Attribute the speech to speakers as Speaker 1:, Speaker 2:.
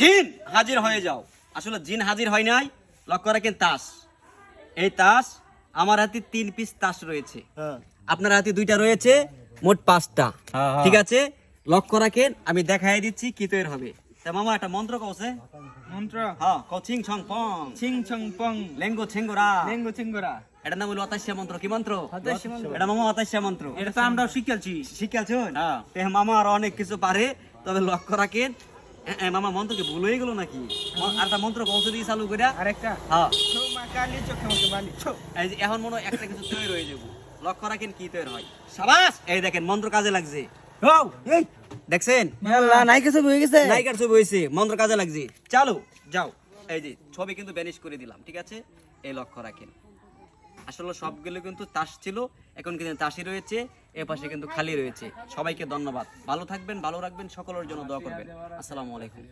Speaker 1: জিন হাজির হয়ে যাও। আসলে জিন হাজির হয় নাই, লক্ষ্য রাখেন তাস। এই তাস আমার হাতে 3 পিস তাস রয়েছে, আপনার হাতে 2টা রয়েছে, মোট 5টা। ঠিক আছে, লক্ষ্য রাখেন, আমি দেখাই দিচ্ছি কি তৈরি হবে। তা মামা একটা মন্ত্র কওছে।
Speaker 2: মন্ত্র
Speaker 1: হ্যাঁ, কচিং ছং পং
Speaker 2: ছিং ছং পং
Speaker 1: লেঙ্গো ছেঙ্গোরা।
Speaker 2: লেঙ্গো চিঙ্গরা।
Speaker 1: এটা নাম হলো অতাস্যা মন্ত্র। কি মন্ত্র?
Speaker 2: অতাস্যা মন্ত্র।
Speaker 1: এটা মামা অতাস্যা মন্ত্র।
Speaker 2: এটা তো আমরাও শিখেছি।
Speaker 1: শিখাচ্ছেন?
Speaker 2: হ্যাঁ।
Speaker 1: তে মামা আর অনেক কিছু পারে, তবে লক্ষ্য রাখেন। মামা মন্ত্র কি ভুল হয়ে গেল নাকি? আর একটা মন্ত্র কৌশল দিয়ে চালু করে।
Speaker 2: আরেকটা
Speaker 1: হ্যাঁ,
Speaker 2: ছো মা কালী চোখে মুখে বালি ছো।
Speaker 1: এই যে এখন মনে হয় একটা কিছু তৈরি হয়ে যাবো। লক্ষ্য রাখেন কি তৈরি হয়। সাবাস, এই দেখেন মন্ত্র কাজে লাগছে।
Speaker 2: হও এই
Speaker 1: দেখছেন?
Speaker 2: আল্লাহ নাই কিছু হয়ে গেছে।
Speaker 1: নায়িকার ছবি হয়েছে, মন্ত্র কাজে লাগছে। চালু যাও। এই যে ছবি কিন্তু ব্যানিশ করে দিলাম। ঠিক আছে, এই লক্ষ্য রাখেন। আসলে সবগুলো কিন্তু তাস ছিল, এখন কিন্তু তাসই রয়েছে, এ পাশে কিন্তু খালি রয়েছে। সবাইকে ধন্যবাদ, ভালো থাকবেন, ভালো রাখবেন, সকলের জন্য দোয়া করবেন। আসসালামু আলাইকুম।